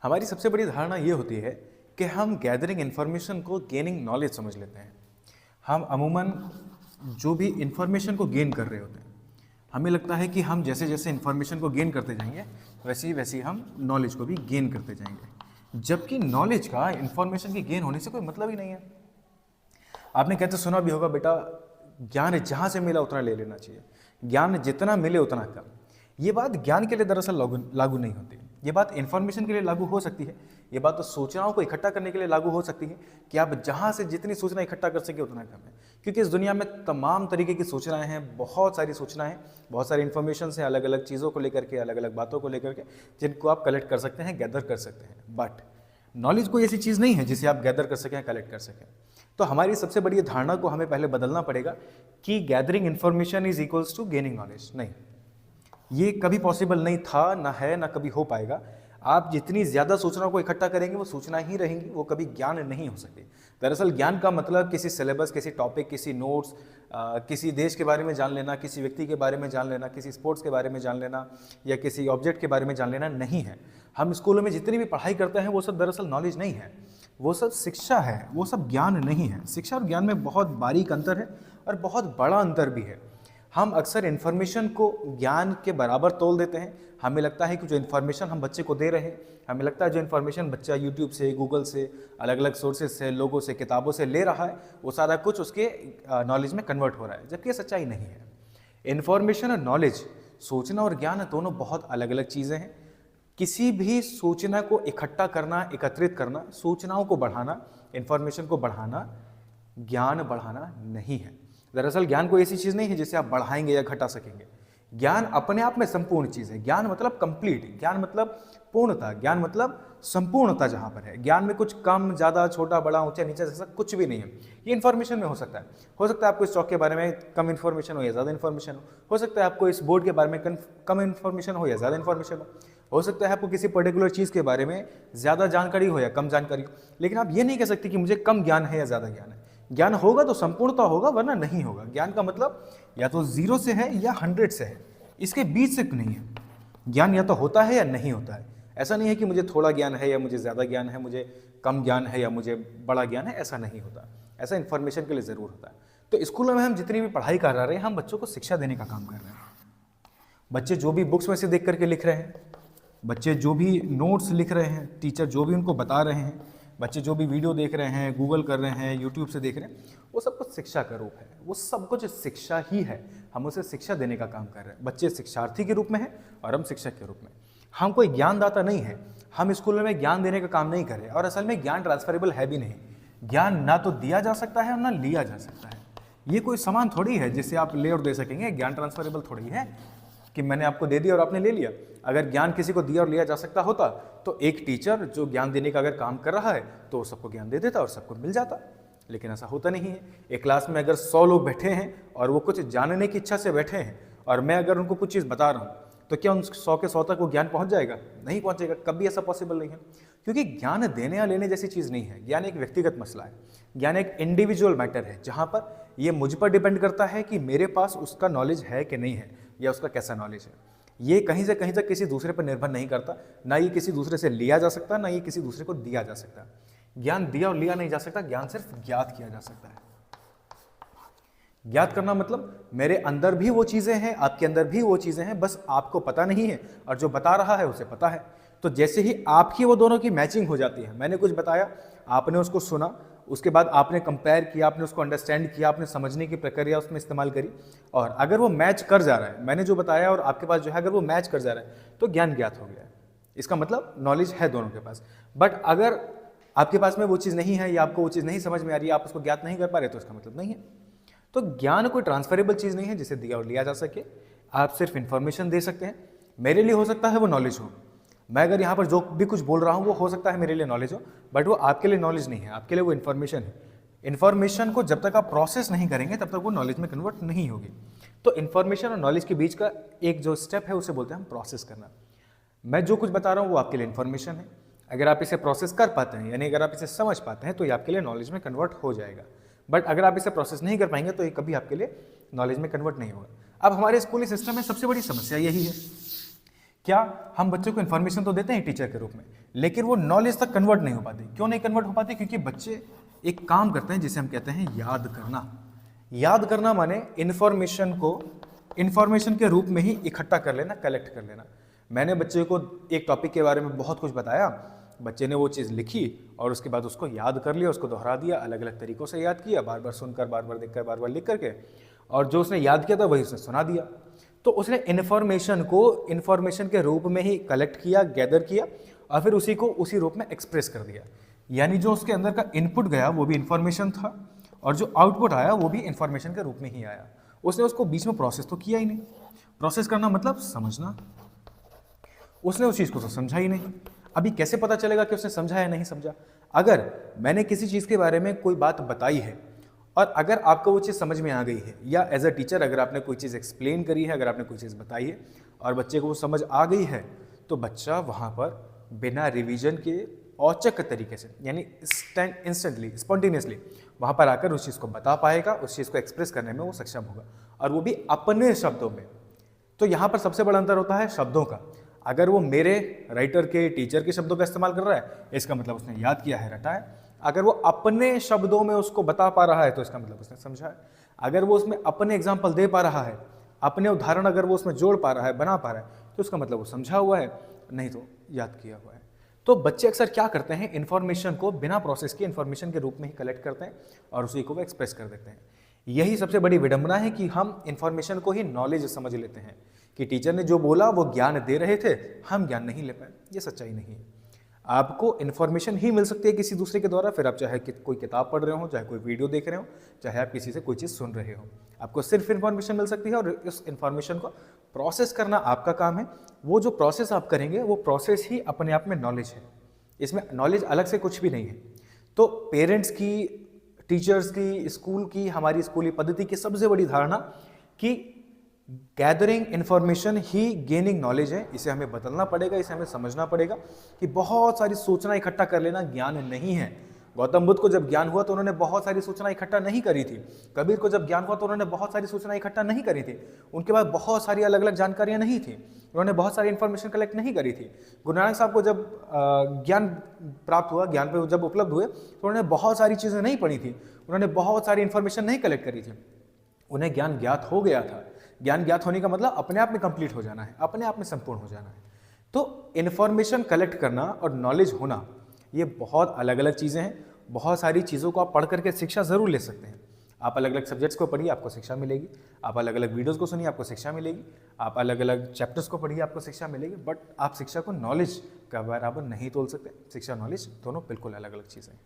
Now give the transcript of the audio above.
हमारी सबसे बड़ी धारणा ये होती है कि हम गैदरिंग इन्फॉर्मेशन को गेनिंग नॉलेज समझ लेते हैं। हम अमूमन जो भी इन्फॉर्मेशन को गेन कर रहे होते हैं, हमें लगता है कि हम जैसे जैसे इन्फॉर्मेशन को गेन करते जाएंगे वैसे ही हम नॉलेज को भी गेन करते जाएंगे, जबकि नॉलेज का इन्फॉर्मेशन के गेन होने से कोई मतलब ही नहीं है। आपने कहते सुना भी होगा, बेटा ज्ञान जहाँ से मिला उतना ले लेना चाहिए, ज्ञान जितना मिले उतना कम। ये बात ज्ञान के लिए दरअसल लागू नहीं होती। ये बात इन्फॉर्मेशन के लिए लागू हो सकती है। ये बात तो सूचनाओं को इकट्ठा करने के लिए लागू हो सकती है कि आप जहाँ से जितनी सूचना इकट्ठा कर सके उतना कम है, क्योंकि इस दुनिया में तमाम तरीके की सूचनाएं हैं, बहुत सारी सूचनाएं हैं, बहुत सारी इन्फॉर्मेशन है अलग अलग चीज़ों को लेकर के, अलग अलग बातों को लेकर के, जिनको आप कलेक्ट कर सकते हैं, गैदर कर सकते हैं। बट नॉलेज कोई ऐसी चीज़ नहीं है जिसे आप गैदर कर सकें, कलेक्ट कर सकें। तो हमारी सबसे बड़ी धारणा को हमें पहले बदलना पड़ेगा कि gathering information is equals to gaining knowledge. नहीं, ये कभी पॉसिबल नहीं था, ना है, ना कभी हो पाएगा। आप जितनी ज़्यादा सूचनाओं को इकट्ठा करेंगे वो सूचना ही रहेंगी, वो कभी ज्ञान नहीं हो सकती। दरअसल ज्ञान का मतलब किसी सिलेबस, किसी टॉपिक, किसी नोट्स, किसी देश के बारे में जान लेना, किसी व्यक्ति के बारे में जान लेना, किसी स्पोर्ट्स के बारे में जान लेना या किसी ऑब्जेक्ट के बारे में जान लेना नहीं है। हम स्कूलों में जितनी भी पढ़ाई करते हैं वो सब दरअसल नॉलेज नहीं है, वो सब शिक्षा है, वो सब ज्ञान नहीं है। शिक्षा और ज्ञान में बहुत बारीक अंतर है और बहुत बड़ा अंतर भी है। हम अक्सर इन्फॉर्मेशन को ज्ञान के बराबर तोल देते हैं। हमें लगता है कि जो इन्फॉर्मेशन हम बच्चे को दे रहे हैं, हमें लगता है जो इन्फॉर्मेशन बच्चा यूट्यूब से, गूगल से, अलग अलग सोर्सेज से, लोगों से, किताबों से ले रहा है, वो सारा कुछ उसके नॉलेज में कन्वर्ट हो रहा है, जबकि ये सच्चाई नहीं है। इन्फॉर्मेशन और नॉलेज, सूचना और ज्ञान दोनों बहुत अलग अलग चीज़ें हैं। किसी भी सूचना को इकट्ठा करना, एकत्रित करना, सूचनाओं को बढ़ाना, इन्फॉर्मेशन को बढ़ाना, ज्ञान बढ़ाना नहीं है। दरअसल ज्ञान कोई ऐसी चीज़ नहीं है जिसे आप बढ़ाएंगे या घटा सकेंगे। ज्ञान अपने आप में संपूर्ण चीज़ है। ज्ञान मतलब कंप्लीट, ज्ञान मतलब पूर्णता, ज्ञान मतलब संपूर्णता जहाँ पर है। ज्ञान में कुछ कम, ज़्यादा, छोटा, बड़ा, ऊंचा, नीचा जैसा कुछ भी नहीं है। ये इन्फॉर्मेशन में हो सकता है। हो सकता है आपको इस चौक के बारे में कम इन्फॉर्मेशन हो या ज़्यादा इन्फॉर्मेशन हो सकता है आपको इस बोर्ड के बारे में कम इन्फॉर्मेशन हो या ज़्यादा इन्फॉर्मेशन हो सकता है आपको किसी पर्टिकुलर चीज़ के बारे में ज़्यादा जानकारी हो या कम जानकारी हो। लेकिन आप ये नहीं कह सकते कि मुझे कम ज्ञान है या ज़्यादा ज्ञान है। ज्ञान होगा तो संपूर्णता होगा, वरना नहीं होगा। ज्ञान का मतलब या तो 0 से है या 100 से है, इसके बीच से नहीं है। ज्ञान या तो होता है या नहीं होता है। ऐसा नहीं है कि मुझे थोड़ा ज्ञान है या मुझे ज़्यादा ज्ञान है, मुझे कम ज्ञान है या मुझे बड़ा ज्ञान है, ऐसा नहीं होता। ऐसा इन्फॉर्मेशन के लिए ज़रूर होता है। तो स्कूलों में हम जितनी भी पढ़ाई करा रहे हैं, हम बच्चों को शिक्षा देने का काम कर रहे हैं। बच्चे जो भी बुक्स में से देख करके लिख रहे हैं, बच्चे जो भी नोट्स लिख रहे हैं, टीचर जो भी उनको बता रहे हैं, बच्चे जो भी वीडियो देख रहे हैं, गूगल कर रहे हैं, यूट्यूब से देख रहे हैं, वो सब कुछ शिक्षा का रूप है। वो सब कुछ शिक्षा ही है। हम उसे शिक्षा देने का काम कर रहे हैं। बच्चे शिक्षार्थी के रूप में हैं और हम शिक्षक के रूप में। हम कोई ज्ञानदाता नहीं है। हम स्कूलों में ज्ञान देने का काम नहीं कर रहे, और असल में ज्ञान ट्रांसफरेबल है भी नहीं। ज्ञान ना तो दिया जा सकता है और ना लिया जा सकता है। ये कोई सामान थोड़ी है जिससे आप ले और दे सकेंगे। ज्ञान ट्रांसफरेबल थोड़ी है कि मैंने आपको दे दिया और आपने ले लिया। अगर ज्ञान किसी को दिया और लिया जा सकता होता तो एक टीचर जो ज्ञान देने का अगर काम कर रहा है तो वो सबको ज्ञान दे देता और सबको मिल जाता। लेकिन ऐसा होता नहीं है। एक क्लास में अगर 100 लोग बैठे हैं और वो कुछ जानने की इच्छा से बैठे हैं और मैं अगर उनको कुछ चीज़ बता रहा हूँ, तो क्या उन 100 के 100 तक वो ज्ञान पहुँच जाएगा? नहीं पहुँचेगा। कभी ऐसा पॉसिबल नहीं है, क्योंकि ज्ञान देने या लेने जैसी चीज़ नहीं है। ज्ञान एक व्यक्तिगत मसला है। ज्ञान एक इंडिविजुअल मैटर है, जहाँ पर ये मुझ पर डिपेंड करता है कि मेरे पास उसका नॉलेज है कि नहीं है, या उसका कैसा नॉलेज है। ये कहीं से कहीं तक किसी दूसरे पर निर्भर नहीं करता। ना ये किसी दूसरे से लिया जा सकता, ना ये किसी दूसरे को दिया जा सकता। ज्ञान दिया और लिया नहीं जा सकता, ज्ञान सिर्फ ज्ञात किया जा सकता है। ज्ञात करना मतलब मेरे अंदर भी वो चीज़ें हैं, आपके अंदर भी वो चीज़ें हैं, बस आपको पता नहीं है और जो बता रहा है उसे पता है। तो जैसे ही आपकी वो दोनों की मैचिंग हो जाती है, मैंने कुछ बताया, आपने उसको सुना, उसके बाद आपने कंपेयर किया, आपने उसको अंडरस्टैंड किया, आपने समझने की प्रक्रिया उसमें इस्तेमाल करी, और अगर वो मैच कर जा रहा है, मैंने जो बताया और आपके पास जो है, अगर वो मैच कर जा रहा है, तो ज्ञान ज्ञात हो गया है। इसका मतलब नॉलेज है दोनों के पास। बट अगर आपके पास में वो चीज़ नहीं है या आपको वो चीज़ नहीं समझ में आ रही है, आप उसको ज्ञात नहीं कर पा रहे, तो इसका मतलब नहीं है। तो ज्ञान कोई ट्रांसफरेबल चीज़ नहीं है जिसे दिया और लिया जा सके। आप सिर्फ इन्फॉर्मेशन दे सकते हैं। मेरे लिए हो सकता है वो नॉलेज हो। मैं अगर यहाँ पर जो भी कुछ बोल रहा हूँ वो हो सकता है मेरे लिए नॉलेज हो, बट वो आपके लिए नॉलेज नहीं है, आपके लिए वो इन्फॉर्मेशन है। इन्फॉर्मेशन को जब तक आप प्रोसेस नहीं करेंगे तब तक वो नॉलेज में कन्वर्ट नहीं होगी। तो इन्फॉर्मेशन और नॉलेज के बीच का एक जो स्टेप है उसे बोलते हैं हम प्रोसेस करना। मैं जो कुछ बता रहा हूँ वो आपके लिए इन्फॉर्मेशन है। अगर आप इसे प्रोसेस कर पाते हैं, यानी अगर आप इसे समझ पाते हैं, तो ये आपके लिए नॉलेज में कन्वर्ट हो जाएगा। बट अगर आप इसे प्रोसेस नहीं कर पाएंगे तो ये कभी आपके लिए नॉलेज में कन्वर्ट नहीं होगा। अब हमारे स्कूली सिस्टम में सबसे बड़ी समस्या यही है क्या हम बच्चों को इन्फॉर्मेशन तो देते हैं टीचर के रूप में, लेकिन वो नॉलेज तक कन्वर्ट नहीं हो पाती। क्यों नहीं कन्वर्ट हो पाती? क्योंकि बच्चे एक काम करते हैं जिसे हम कहते हैं याद करना। याद करना माने इन्फॉर्मेशन के रूप में ही इकट्ठा कर लेना, कलेक्ट कर लेना। मैंने बच्चे को एक टॉपिक के बारे में बहुत कुछ बताया, बच्चे ने वो चीज़ लिखी और उसके बाद उसको याद कर लिया, उसको दोहरा दिया, अलग अलग तरीक़ों से याद किया, बार बार सुनकर, बार बार देखकर, बार बार लिख करके, और जो उसने याद किया था वही उसने सुना दिया। तो उसने इन्फॉर्मेशन को इन्फॉर्मेशन के रूप में ही कलेक्ट किया, गैदर किया और फिर उसी को उसी रूप में एक्सप्रेस कर दिया। यानी जो उसके अंदर का इनपुट गया वो भी इन्फॉर्मेशन था और जो आउटपुट आया वो भी इन्फॉर्मेशन के रूप में ही आया। उसने उसको बीच में प्रोसेस तो किया ही नहीं। प्रोसेस करना मतलब समझना। उसने उस चीज़ को तो समझा ही नहीं। अभी कैसे पता चलेगा कि उसने समझा या नहीं समझा? अगर मैंने किसी चीज़ के बारे में कोई बात बताई है और अगर आपको वो चीज़ समझ में आ गई है, या एज अ टीचर अगर आपने कोई चीज़ एक्सप्लेन करी है, अगर आपने कोई चीज़ बताई है और बच्चे को वो समझ आ गई है, तो बच्चा वहाँ पर बिना रिवीजन के औचक तरीके से, यानी इंस्टेंटली, स्पॉन्टेनियसली वहाँ पर आकर उस चीज़ को बता पाएगा, उस चीज़ को एक्सप्रेस करने में वो सक्षम होगा, और वो भी अपने शब्दों में। तो यहाँ पर सबसे बड़ा अंतर होता है शब्दों का। अगर वो मेरे राइटर के, टीचर के शब्दों का इस्तेमाल कर रहा है, इसका मतलब उसने याद किया है, रटा है। अगर वो अपने शब्दों में उसको बता पा रहा है तो इसका मतलब उसने समझा है। अगर वो उसमें अपने एग्जाम्पल दे पा रहा है, अपने उदाहरण अगर वो उसमें जोड़ पा रहा है, बना पा रहा है, तो उसका मतलब वो समझा हुआ है, नहीं तो याद किया हुआ है। तो बच्चे अक्सर क्या करते हैं, इन्फॉर्मेशन को बिना प्रोसेस के इन्फॉर्मेशन के रूप में ही कलेक्ट करते हैं और उसी को वो एक्सप्रेस कर देते हैं। यही सबसे बड़ी विडंबना है कि हम इन्फॉर्मेशन को ही नॉलेज समझ लेते हैं, कि टीचर ने जो बोला वो ज्ञान दे रहे थे, हम ज्ञान नहीं ले पाए। ये सच्चाई नहीं है। आपको इन्फॉर्मेशन ही मिल सकती है किसी दूसरे के द्वारा, फिर आप चाहे कोई किताब पढ़ रहे हो, चाहे कोई वीडियो देख रहे हो, चाहे आप किसी से कोई चीज़ सुन रहे हो, आपको सिर्फ इन्फॉर्मेशन मिल सकती है और इस इन्फॉर्मेशन को प्रोसेस करना आपका काम है। वो जो प्रोसेस आप करेंगे वो प्रोसेस ही अपने आप में नॉलेज है। इसमें नॉलेज अलग से कुछ भी नहीं है। तो पेरेंट्स की, टीचर्स की, स्कूल की, हमारी स्कूली पद्धति की सबसे बड़ी धारणा कि गैदरिंग इन्फॉर्मेशन ही गेनिंग नॉलेज है, इसे हमें बदलना पड़ेगा, इसे हमें समझना पड़ेगा कि बहुत सारी सूचना इकट्ठा कर लेना ज्ञान नहीं है। गौतम बुद्ध को जब ज्ञान हुआ तो उन्होंने बहुत सारी सूचना इकट्ठा नहीं करी थी। कबीर को जब ज्ञान हुआ तो उन्होंने बहुत सारी सूचना इकट्ठा नहीं करी थी। उनके पास बहुत सारी अलग अलग जानकारियां नहीं थी, उन्होंने बहुत सारी इन्फॉर्मेशन कलेक्ट नहीं करी थी। गुरु नानक साहब को जब ज्ञान प्राप्त हुआ, ज्ञान पे जब उपलब्ध हुए, तो उन्होंने बहुत सारी चीज़ें नहीं पढ़ी थी, उन्होंने बहुत सारी इन्फॉर्मेशन नहीं कलेक्ट करी थी, उन्हें ज्ञान ज्ञात हो गया था। ज्ञान ज्ञात होने का मतलब अपने आप में कंप्लीट हो जाना है, अपने आप में संपूर्ण हो जाना है। तो इन्फॉर्मेशन कलेक्ट करना और नॉलेज होना ये बहुत अलग अलग चीज़ें हैं। बहुत सारी चीज़ों को आप पढ़ करके शिक्षा ज़रूर ले सकते हैं। आप अलग अलग सब्जेक्ट्स को पढ़िए, आपको शिक्षा मिलेगी। आप अलग अलग वीडियोज़ को सुनिए, आपको शिक्षा मिलेगी। आप अलग अलग चैप्टर्स को पढ़िए, आपको शिक्षा मिलेगी। बट आप शिक्षा को नॉलेज का बराबर नहीं तोल सकते। शिक्षा नॉलेज दोनों बिल्कुल अलग अलग चीज़ें हैं।